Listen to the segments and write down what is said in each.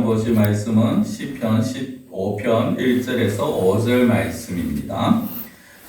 오늘 보실 말씀은 시편 15편 1절에서 5절 말씀입니다.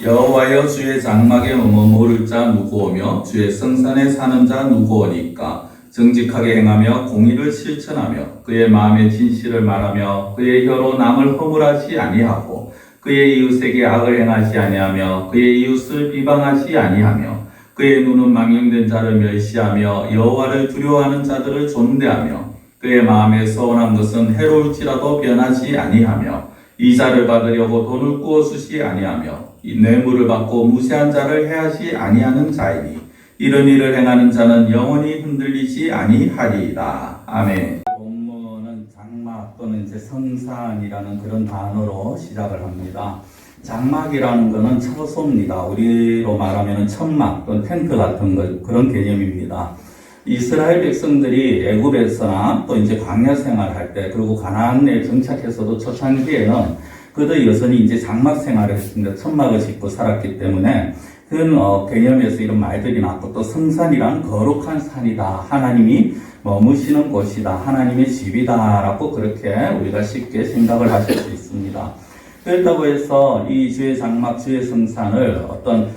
여호와여 주의 장막에 머무를 자 누구오며 주의 성산에 사는 자 누구오니까 정직하게 행하며 공의를 실천하며 그의 마음의 진실을 말하며 그의 혀로 남을 허물하지 아니하고 그의 이웃에게 악을 행하지 아니하며 그의 이웃을 비방하지 아니하며 그의 눈은 망령된 자를 멸시하며 여호와를 두려워하는 자들을 존대하며 그의 마음에 서운한 것은 해로울지라도 변하지 아니하며 이자를 받으려고 돈을 꾸어주지 아니하며 이 뇌물을 받고 무시한 자를 해하지 아니하는 자이니 이런 일을 행하는 자는 영원히 흔들리지 아니하리이다. 아멘. 본문은 장막 또는 이제 성산이라는 그런 단어로 시작을 합니다. 장막이라는 것은 처소입니다. 우리로 말하면 천막 또는 텐트 같은 것, 그런 개념입니다. 이스라엘 백성들이 애굽에서나 또 이제 광야 생활할 때, 그리고 가나안에 정착해서도 초창기에는 그들 여전히 이제 장막 생활을 했습니다. 천막을 짓고 살았기 때문에 그런 개념에서 이런 말들이 나왔고, 또 성산이란 거룩한 산이다, 하나님이 머무시는 곳이다, 하나님의 집이다라고 그렇게 우리가 쉽게 생각을 하실 수 있습니다. 그렇다고 해서 이 주의 장막, 주의 성산을 어떤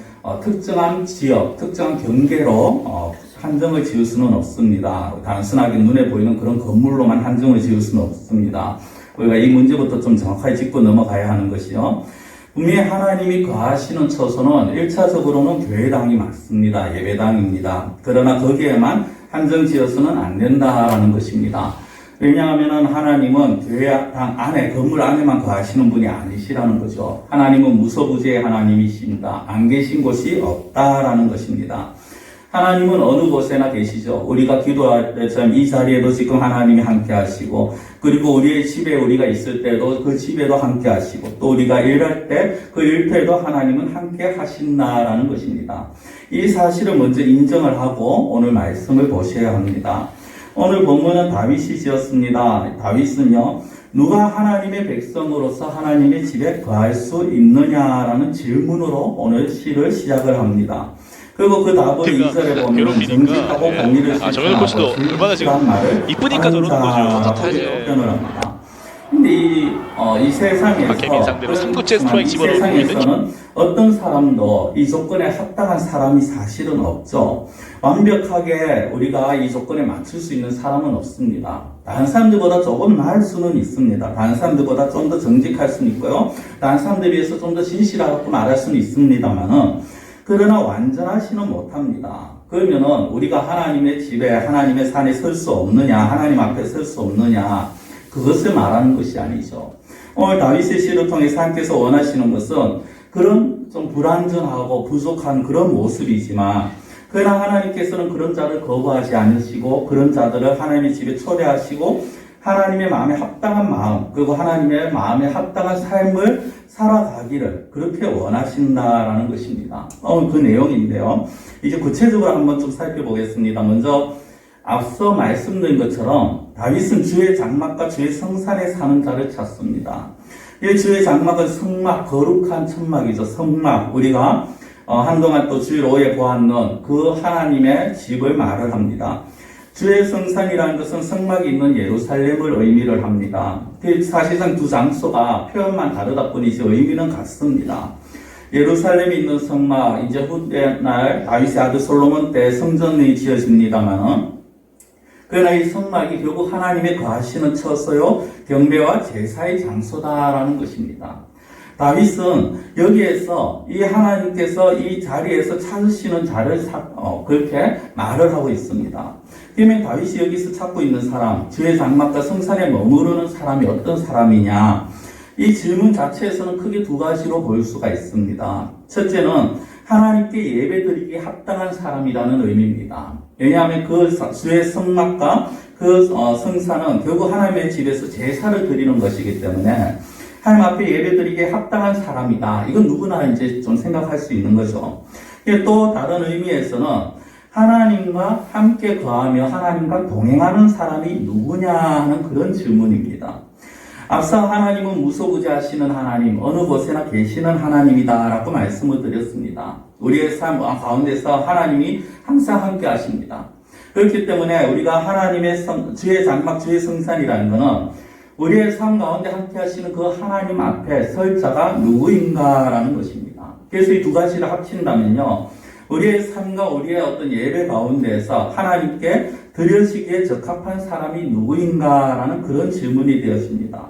특정한 지역, 특정한 경계로 한정을 지을 수는 없습니다. 단순하게 눈에 보이는 그런 건물로만 한정을 지을 수는 없습니다. 우리가 이 문제부터 좀 정확하게 짚고 넘어가야 하는 것이요. 분명히 하나님이 거하시는 처소는 1차적으로는 교회당이 맞습니다. 예배당입니다. 그러나 거기에만 한정 지어서는 안 된다라는 것입니다. 왜냐하면 하나님은 교회당 안에, 건물 안에만 거하시는 분이 아니시라는 거죠. 하나님은 무소부재의 하나님이십니다. 안 계신 곳이 없다라는 것입니다. 하나님은 어느 곳에나 계시죠. 우리가 기도할 때처럼 이 자리에도 지금 하나님이 함께 하시고, 그리고 우리의 집에 우리가 있을 때도 그 집에도 함께 하시고, 또 우리가 일할 때 그 일터에도 하나님은 함께 하신다라는 것입니다. 이 사실을 먼저 인정을 하고 오늘 말씀을 보셔야 합니다. 오늘 본문은 다윗이 지었습니다. 다윗은요, 누가 하나님의 백성으로서 하나님의 집에 거할 수 있느냐라는 질문으로 오늘 시를 시작을 합니다. 그리고 그 다음은 2절에 보면 정직하고 공의를 실천하고 진실한 말을 이쁘니까 저러는 거죠. 표현을 합니다. 근데 이 세상에서 세상에서는 어떤 사람도 이 조건에 합당한 사람이 사실은 없죠. 완벽하게 우리가 이 조건에 맞출 수 있는 사람은 없습니다. 다른 사람들보다 조금 나을 수는 있습니다. 다른 사람들보다 좀 더 정직할 수는 있고요. 다른 사람들에 비해서 좀 더 진실하고 말할 수는 있습니다만은, 그러나 완전하지는 못합니다. 그러면은 우리가 하나님의 집에, 하나님의 산에 설 수 없느냐, 하나님 앞에 설 수 없느냐, 그것을 말하는 것이 아니죠. 오늘 다윗의 시를 통해서 하나님께서 원하시는 것은 그런 좀 불완전하고 부족한 그런 모습이지만, 그러나 하나님께서는 그런 자를 거부하지 않으시고 그런 자들을 하나님의 집에 초대하시고 하나님의 마음에 합당한 마음, 그리고 하나님의 마음에 합당한 삶을 살아가기를 그렇게 원하신다라는 것입니다. 그 내용인데요. 이제 구체적으로 한번 좀 살펴보겠습니다. 먼저 앞서 말씀드린 것처럼 다윗은 주의 장막과 주의 성산에 사는 자를 찾습니다. 이 주의 장막은 성막, 거룩한 천막이죠. 성막, 우리가 한동안 또 주일 오후에 보았는 그 하나님의 집을 말을 합니다. 주의 성산이라는 것은 성막이 있는 예루살렘을 의미를 합니다. 사실상 두 장소가 표현만 다르다 뿐이지 의미는 같습니다. 예루살렘에 있는 성막, 이제 후대날 다윗의 아들 솔로몬 때 성전이 지어집니다만은, 그러나 이 성막이 결국 하나님의 거하시는 처소요, 경배와 제사의 장소다라는 것입니다. 다윗은 여기에서 이 하나님께서 이 자리에서 찾으시는 자를 그렇게 말을 하고 있습니다. 그러면 다윗이 여기서 찾고 있는 사람, 주의 장막과 성산에 머무르는 사람이 어떤 사람이냐? 이 질문 자체에서는 크게 두 가지로 볼 수가 있습니다. 첫째는 하나님께 예배드리기에 합당한 사람이라는 의미입니다. 왜냐하면 그 주의 성막과 그 성산은 결국 하나님의 집에서 제사를 드리는 것이기 때문에 하나님 앞에 예배드리기에 합당한 사람이다. 이건 누구나 이제 좀 생각할 수 있는 거죠. 또 다른 의미에서는 하나님과 함께 거하며 하나님과 동행하는 사람이 누구냐 하는 그런 질문입니다. 앞서 하나님은 무소부재하시는 하나님, 어느 곳에나 계시는 하나님이다라고 말씀을 드렸습니다. 우리의 삶 가운데서 하나님이 항상 함께 하십니다. 그렇기 때문에 우리가 하나님의 주의 장막, 주의 성산이라는 것은 우리의 삶 가운데 함께 하시는 그 하나님 앞에 설 자가 누구인가라는 것입니다. 그래서 이 두 가지를 합친다면요, 우리의 삶과 우리의 어떤 예배 가운데에서 하나님께 드려지기에 적합한 사람이 누구인가라는 그런 질문이 되었습니다.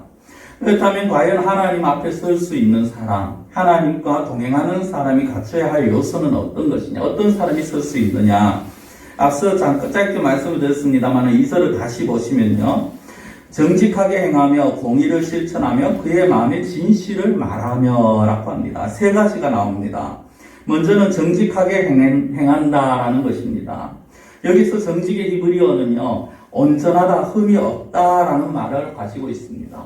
그렇다면 과연 하나님 앞에 설 수 있는 사람, 하나님과 동행하는 사람이 갖춰야 할 요소는 어떤 것이냐, 어떤 사람이 설 수 있느냐. 앞서 잠깐 짧게 말씀을 드렸습니다만 2절을 다시 보시면요, 정직하게 행하며 공의를 실천하며 그의 마음의 진실을 말하며 라고 합니다. 세 가지가 나옵니다. 먼저는 정직하게 행한다라는 것입니다. 여기서 정직의 히브리어는요, 온전하다, 흠이 없다라는 말을 가지고 있습니다.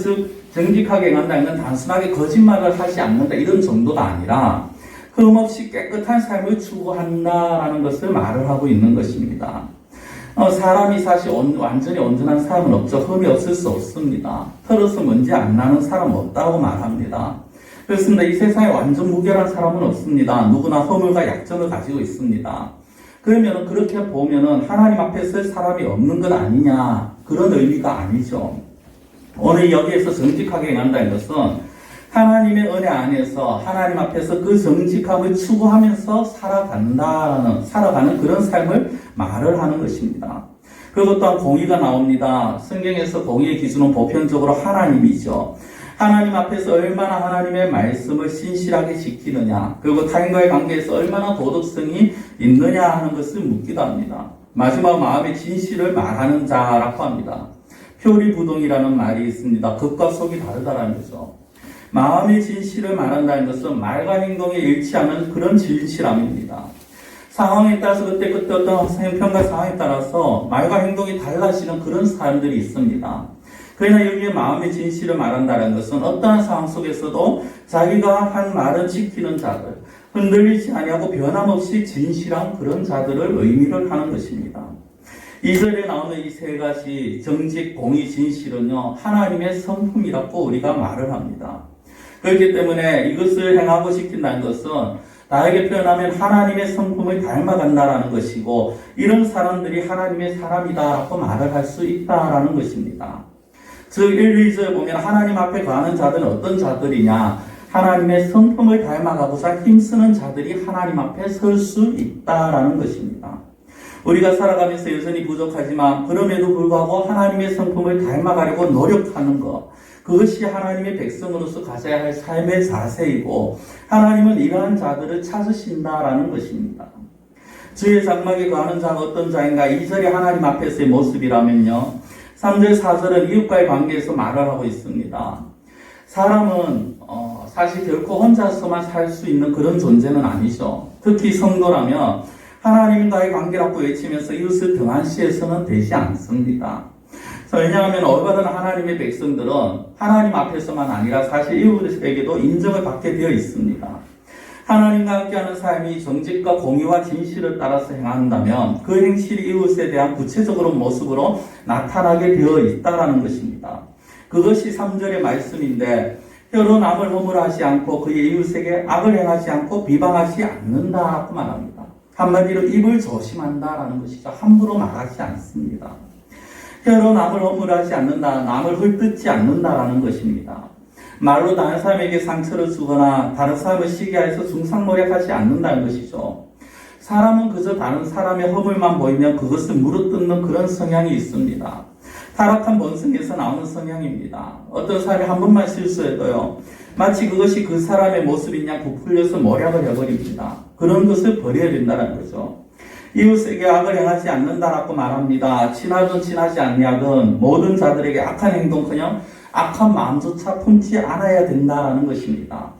즉 정직하게 행한다는 건 단순하게 거짓말을 하지 않는다 이런 정도가 아니라 흠없이 깨끗한 삶을 추구한다라는 것을 말을 하고 있는 것입니다. 사람이 사실 완전히 온전한 사람은 없죠. 흠이 없을 수 없습니다. 털어서 먼지 안 나는 사람 없다고 말합니다. 그렇습니다. 이 세상에 완전 무결한 사람은 없습니다. 누구나 허물과 약점을 가지고 있습니다. 그러면 그렇게 보면은 하나님 앞에 설 사람이 없는 것 아니냐, 그런 의미가 아니죠. 오늘 여기에서 정직하게 행한다는 것은 하나님의 은혜 안에서 하나님 앞에서 그 정직함을 추구하면서 살아가는 그런 삶을 말을 하는 것입니다. 그리고 또한 공의가 나옵니다. 성경에서 공의의 기준은 보편적으로 하나님이죠. 하나님 앞에서 얼마나 하나님의 말씀을 신실하게 지키느냐, 그리고 타인과의 관계에서 얼마나 도덕성이 있느냐 하는 것을 묻기도 합니다. 마지막 마음의 진실을 말하는 자라고 합니다. 표리부동이라는 말이 있습니다. 겉과 속이 다르다라는 거죠. 마음의 진실을 말한다는 것은 말과 행동에 일치하는 그런 진실함입니다. 상황에 따라서 그때 어떤 형편과 상황에 따라서 말과 행동이 달라지는 그런 사람들이 있습니다. 그러나 여기에 마음의 진실을 말한다는 것은 어떠한 상황 속에서도 자기가 한 말은 지키는 자들, 흔들리지 아니하고 변함없이 진실한 그런 자들을 의미를 하는 것입니다. 2절에 나오는 이 세 가지 정직, 공의, 진실은요, 하나님의 성품이라고 우리가 말을 합니다. 그렇기 때문에 이것을 행하고 지킨다는 것은 나에게 표현하면 하나님의 성품을 닮아간다라는 것이고, 이런 사람들이 하나님의 사람이다라고 말을 할 수 있다라는 것입니다. 즉 1, 2절 보면 하나님 앞에 가는 자들은 어떤 자들이냐, 하나님의 성품을 닮아가고자 힘쓰는 자들이 하나님 앞에 설 수 있다라는 것입니다. 우리가 살아가면서 여전히 부족하지만 그럼에도 불구하고 하나님의 성품을 닮아가려고 노력하는 것, 그것이 하나님의 백성으로서 가져야 할 삶의 자세이고, 하나님은 이러한 자들을 찾으신다라는 것입니다. 주의 장막에 거하는 자가 어떤 자인가, 2절이 하나님 앞에서의 모습이라면요, 3절, 4절은 이웃과의 관계에서 말을 하고 있습니다. 사람은 사실 결코 혼자서만 살 수 있는 그런 존재는 아니죠. 특히 성도라면 하나님과의 관계라고 외치면서 이웃을 등한시해서는 되지 않습니다. 왜냐하면 올바른 하나님의 백성들은 하나님 앞에서만 아니라 사실 이웃에게도 인정을 받게 되어 있습니다. 하나님과 함께하는 삶이 정직과 공의와 진실을 따라서 행한다면 그 행실이 이웃에 대한 구체적으로 모습으로 나타나게 되어 있다는 것입니다. 그것이 3절의 말씀인데, 혀로 남을 허물하지 않고 그의 이웃에게 악을 행하지 않고 비방하지 않는다고 말합니다. 한마디로 입을 조심한다라는 것이죠. 함부로 말하지 않습니다. 혀로 남을 허물하지 않는다, 남을 헐뜯지 않는다라는 것입니다. 말로 다른 사람에게 상처를 주거나 다른 사람을 시기하여서 중상모략하지 않는다는 것이죠. 사람은 그저 다른 사람의 허물만 보이면 그것을 물어뜯는 그런 성향이 있습니다. 타락한 본성에서 나오는 성향입니다. 어떤 사람이 한 번만 실수해도요, 마치 그것이 그 사람의 모습인 양 부풀려서 모략을 해버립니다. 그런 것을 버려야 된다는 거죠. 이웃에게 악을 행하지 않는다라고 말합니다. 친하든 친하지 않냐든 모든 자들에게 악한 행동커녕 악한 마음조차 품지 않아야 된다라는 것입니다.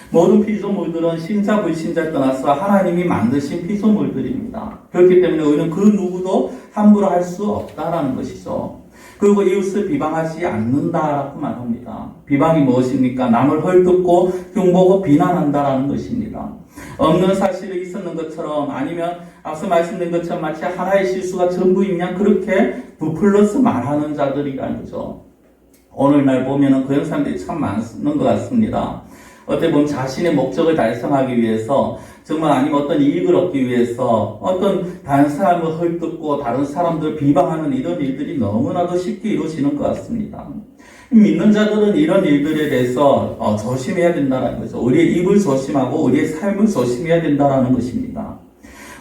모든 피조물들은 신자 불신자를 떠나서 하나님이 만드신 피조물들입니다. 그렇기 때문에 우리는 그 누구도 함부로 할 수 없다라는 것이죠. 그리고 이웃을 비방하지 않는다라고 말합니다. 비방이 무엇입니까? 남을 헐뜯고 흉보고 비난한다라는 것입니다. 없는 사실이 있었는 것처럼, 아니면 앞서 말씀드린 것처럼 마치 하나의 실수가 전부인 양 그렇게 부풀러서 말하는 자들이라는 거죠. 오늘날 보면은 그런 사람들이 참 많은 것 같습니다. 어떻게 보면 자신의 목적을 달성하기 위해서 정말 아니면 어떤 이익을 얻기 위해서 어떤 다른 사람을 헐뜯고 다른 사람들을 비방하는 이런 일들이 너무나도 쉽게 이루어지는 것 같습니다. 믿는 자들은 이런 일들에 대해서 조심해야 된다는 거죠. 우리의 입을 조심하고 우리의 삶을 조심해야 된다는 것입니다.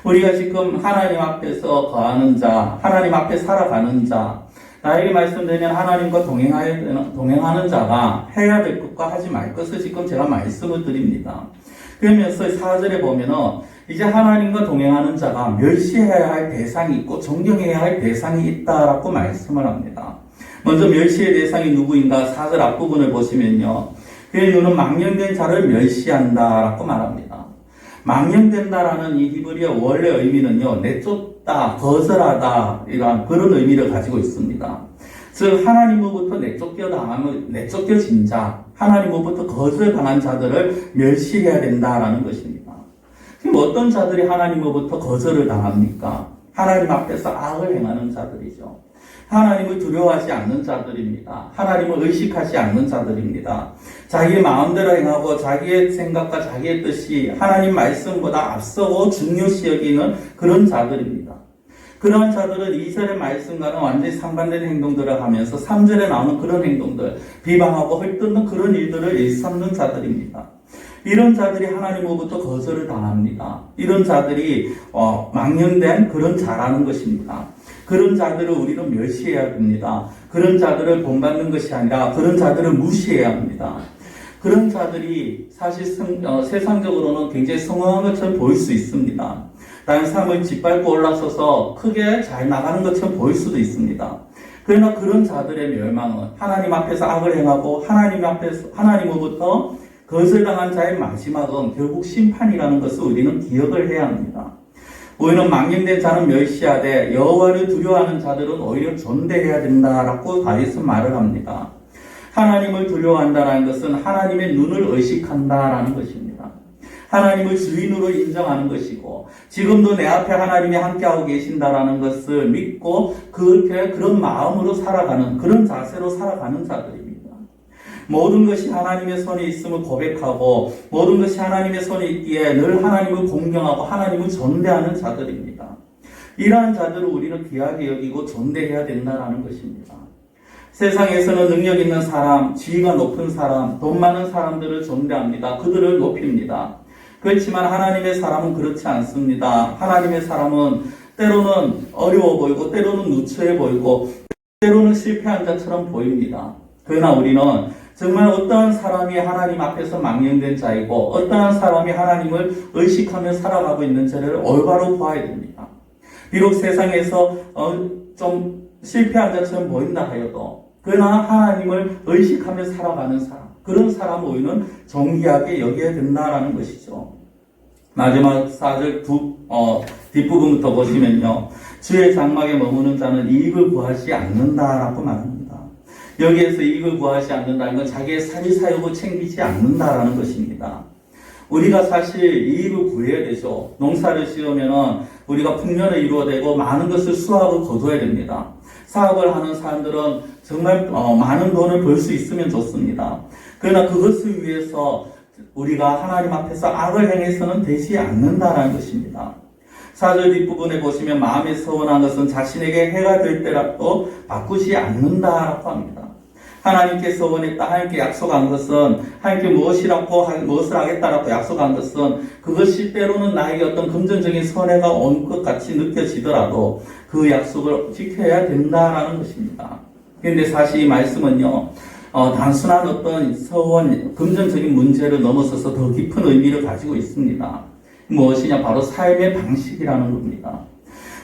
우리가 지금 하나님 앞에서 거하는 자, 하나님 앞에 살아가는 자, 나에게 말씀드리면 하나님과 동행하는 자가 해야 될 것과 하지 말 것을 지금 제가 말씀을 드립니다. 그러면서 4절에 보면은 이제 하나님과 동행하는 자가 멸시해야 할 대상이 있고 존경해야 할 대상이 있다라고 말씀을 합니다. 먼저 멸시의 대상이 누구인가 4절 앞부분을 보시면요. 그의 눈은 망령된 자를 멸시한다라고 말합니다. 망령된다라는 이 히브리어 원래 의미는요. 내쫓다, 거절하다 이런 그런 의미를 가지고 있습니다. 즉 하나님으로부터 내쫓겨진 자, 하나님으로부터 거절당한 자들을 멸시해야 된다라는 것입니다. 지금 어떤 자들이 하나님으로부터 거절을 당합니까? 하나님 앞에서 악을 행하는 자들이죠. 하나님을 두려워하지 않는 자들입니다. 하나님을 의식하지 않는 자들입니다. 자기의 마음대로 행하고 자기의 생각과 자기의 뜻이 하나님 말씀보다 앞서고 중요시 여기는 그런 자들입니다. 그러한 자들은 2절의 말씀과는 완전히 상반된 행동들을 하면서 3절에 나오는 그런 행동들, 비방하고 헐뜯는 그런 일들을 일삼는 자들입니다. 이런 자들이 하나님으로부터 거절을 당합니다. 이런 자들이 망령된 그런 자라는 것입니다. 그런 자들을 우리는 멸시해야 됩니다. 그런 자들을 본받는 것이 아니라 그런 자들을 무시해야 합니다. 그런 자들이 사실 세상적으로는 굉장히 성공한 것처럼 보일 수 있습니다. 다른 사람을 짓밟고 올라서서 크게 잘 나가는 것처럼 보일 수도 있습니다. 그러나 그런 자들의 멸망은 하나님 앞에서 악을 행하고 하나님으로부터 거절당한 자의 마지막은 결국 심판이라는 것을 우리는 기억을 해야 합니다. 오히려 망령된 자는 멸시하되 여호와를 두려워하는 자들은 오히려 존대해야 된다라고 다윗은 말을 합니다. 하나님을 두려워한다는 것은 하나님의 눈을 의식한다라는 것입니다. 하나님을 주인으로 인정하는 것이고 지금도 내 앞에 하나님이 함께하고 계신다라는 것을 믿고 그런 마음으로 살아가는 그런 자세로 살아가는 자들입니다. 모든 것이 하나님의 손에 있음을 고백하고 모든 것이 하나님의 손에 있기에 늘 하나님을 공경하고 하나님을 존대하는 자들입니다. 이러한 자들을 우리는 귀하게 여기고 존대해야 된다는 것입니다. 세상에서는 능력 있는 사람, 지위가 높은 사람, 돈 많은 사람들을 존대합니다. 그들을 높입니다. 그렇지만 하나님의 사람은 그렇지 않습니다. 하나님의 사람은 때로는 어려워 보이고 때로는 누추해 보이고 때로는 실패한 자처럼 보입니다. 그러나 우리는 정말 어떠한 사람이 하나님 앞에서 망령된 자이고 어떠한 사람이 하나님을 의식하며 살아가고 있는지를 올바로 보아야 됩니다. 비록 세상에서 좀 실패한 자처럼 보인다 하여도 그러나 하나님을 의식하며 살아가는 사람, 그런 사람을 우리는 존귀하게 여겨야 된다라는 것이죠. 마지막 4절 뒷부분부터 보시면요. 주의 장막에 머무는 자는 이익을 구하지 않는다라고 말합니다. 여기에서 이익을 구하지 않는다는 건 자기의 사리사욕을 챙기지 않는다라는 것입니다. 우리가 사실 이익을 구해야 되죠. 농사를 지으면 우리가 풍년을 이루어내고 많은 것을 수확을 거둬야 됩니다. 사업을 하는 사람들은 정말 많은 돈을 벌 수 있으면 좋습니다. 그러나 그것을 위해서 우리가 하나님 앞에서 악을 행해서는 되지 않는다라는 것입니다. 4절 뒷부분에 보시면 마음에 서운한 것은 자신에게 해가 될 때라도 바꾸지 않는다라고 합니다. 하나님께서 원했다, 하나님께 약속한 것은, 하나님께 무엇을 하겠다라고 약속한 것은 그것이 때로는 나에게 어떤 금전적인 손해가 온 것 같이 느껴지더라도 그 약속을 지켜야 된다라는 것입니다. 그런데 사실 이 말씀은요, 단순한 어떤 금전적인 문제를 넘어서서 더 깊은 의미를 가지고 있습니다. 무엇이냐? 바로 삶의 방식이라는 겁니다.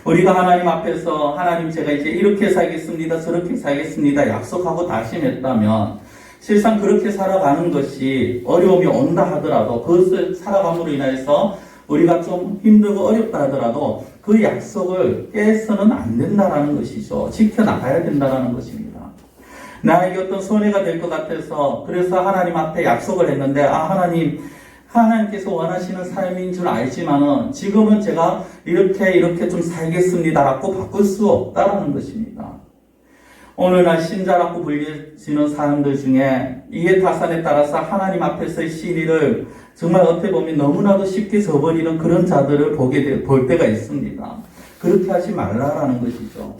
우리가 하나님 앞에서 하나님 제가 이제 이렇게 살겠습니다, 저렇게 살겠습니다 약속하고 다짐했다면 실상 그렇게 살아가는 것이 어려움이 온다 하더라도 그것을 살아감으로 인해서 우리가 좀 힘들고 어렵다 하더라도 그 약속을 깨서는 안 된다라는 것이죠. 지켜나가야 된다라는 것입니다. 나에게 어떤 손해가 될 것 같아서 그래서 하나님 앞에 약속을 했는데 하나님께서 원하시는 삶인 줄 알지만은 지금은 제가 이렇게 좀 살겠습니다라고 바꿀 수 없다라는 것입니다. 오늘날 신자라고 불리시는 사람들 중에 이해타산에 따라서 하나님 앞에서의 신의를 정말 어떻게 보면 너무나도 쉽게 저버리는 그런 자들을 볼 때가 있습니다. 그렇게 하지 말라라는 것이죠.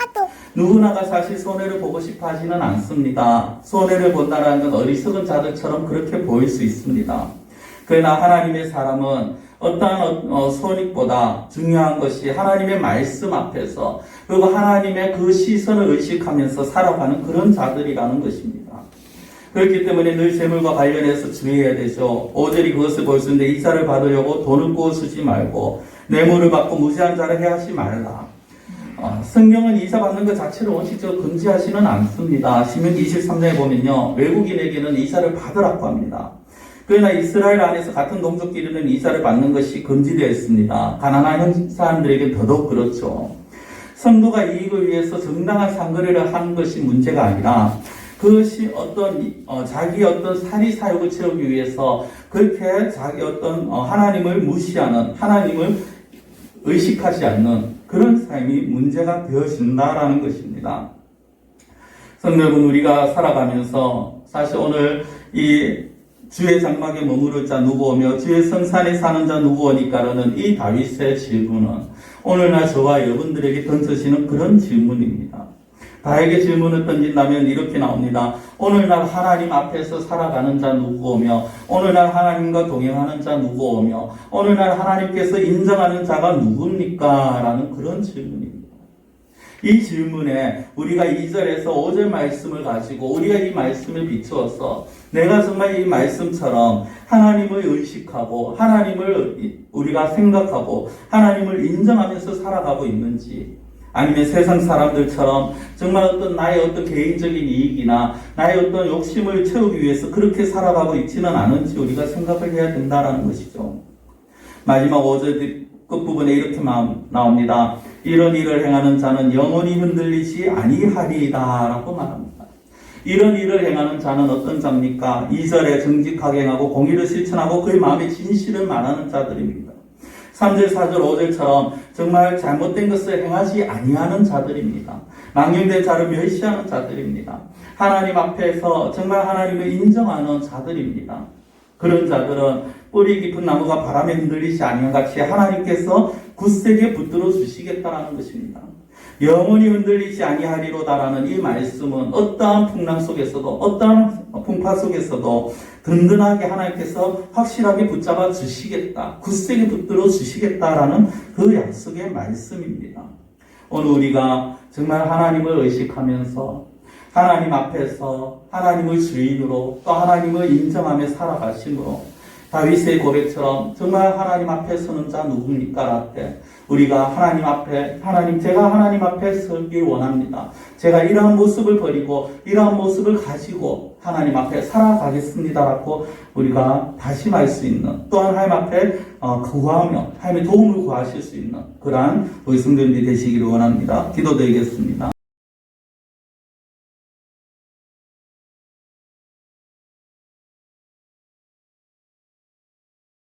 누구나가 사실 손해를 보고 싶어 하지는 않습니다. 손해를 본다는 건 어리석은 자들처럼 그렇게 보일 수 있습니다. 그러나 하나님의 사람은 어떠한 손익보다 중요한 것이 하나님의 말씀 앞에서 그리고 하나님의 그 시선을 의식하면서 살아가는 그런 자들이라는 것입니다. 그렇기 때문에 늘 재물과 관련해서 주의해야 되죠. 5절이 그것을 보여주는데 이자를 받으려고 돈을 꾸어주지 말고 뇌물을 받고 무지한 자를 해하지 말라. 성경은 이자 받는 것 자체를 원칙적으로 금지하지는 않습니다. 신명기 23장에 보면요, 외국인에게는 이자를 받으라고 합니다. 그러나 이스라엘 안에서 같은 동족끼리는 이자를 받는 것이 금지되어 있습니다. 가난한 사람들에게 더더욱 그렇죠. 성도가 이익을 위해서 정당한 상거래를 하는 것이 문제가 아니라 그것이 자기 사리 사욕을 채우기 위해서 그렇게 자기 하나님을 무시하는, 하나님을 의식하지 않는 그런 삶이 문제가 되어진다라는 것입니다. 성도 여러분, 우리가 살아가면서 사실 오늘 이 주의 장막에 머무를 자 누구 오며 주의 성산에 사는 자 누구 오니까라는 이 다윗의 질문은 오늘날 저와 여러분들에게 던져지는 그런 질문입니다. 나에게 질문을 던진다면 이렇게 나옵니다. 오늘날 하나님 앞에서 살아가는 자 누구 오며 오늘날 하나님과 동행하는 자 누구 오며 오늘날 하나님께서 인정하는 자가 누굽니까? 라는 그런 질문입니다. 이 질문에 우리가 2절에서 5절 말씀을 가지고 우리가 이 말씀을 비추어서 내가 정말 이 말씀처럼 하나님을 의식하고 하나님을 우리가 생각하고 하나님을 인정하면서 살아가고 있는지, 아니면 세상 사람들처럼 정말 나의 개인적인 이익이나 나의 욕심을 채우기 위해서 그렇게 살아가고 있지는 않은지 우리가 생각을 해야 된다는 것이죠. 마지막 5절 끝부분에 이렇게 나옵니다. 이런 일을 행하는 자는 영원히 흔들리지 아니하리이다 라고 말합니다. 이런 일을 행하는 자는 어떤 자입니까? 2절에 정직하게 행하고 공의를 실천하고 그의 마음에 진실을 말하는 자들입니다. 3절, 4절, 5절처럼 정말 잘못된 것을 행하지 아니하는 자들입니다. 망령된 자를 멸시하는 자들입니다. 하나님 앞에서 정말 하나님을 인정하는 자들입니다. 그런 자들은 뿌리 깊은 나무가 바람에 흔들리지 아니한 같이 하나님께서 굳세게 붙들어 주시겠다라는 것입니다. 영원히 흔들리지 아니하리로다라는 이 말씀은 어떠한 풍랑 속에서도 어떠한 풍파 속에서도 든든하게 하나님께서 확실하게 붙잡아 주시겠다, 굳세게 붙들어 주시겠다라는 그 약속의 말씀입니다. 오늘 우리가 정말 하나님을 의식하면서 하나님 앞에서 하나님을 주인으로 또 하나님을 인정하며 살아가심으로 다윗의 고백처럼 정말 하나님 앞에 서는 자 누굽니까? 라때 우리가 제가 하나님 앞에 서길 원합니다. 제가 이러한 모습을 버리고 이러한 모습을 가지고 하나님 앞에 살아가겠습니다. 라고 우리가 다짐할 수 있는, 또한 하나님 앞에 구하며 하나님의 도움을 구하실 수 있는 그러한 우리 성도님들이 되시기를 원합니다. 기도드리겠습니다.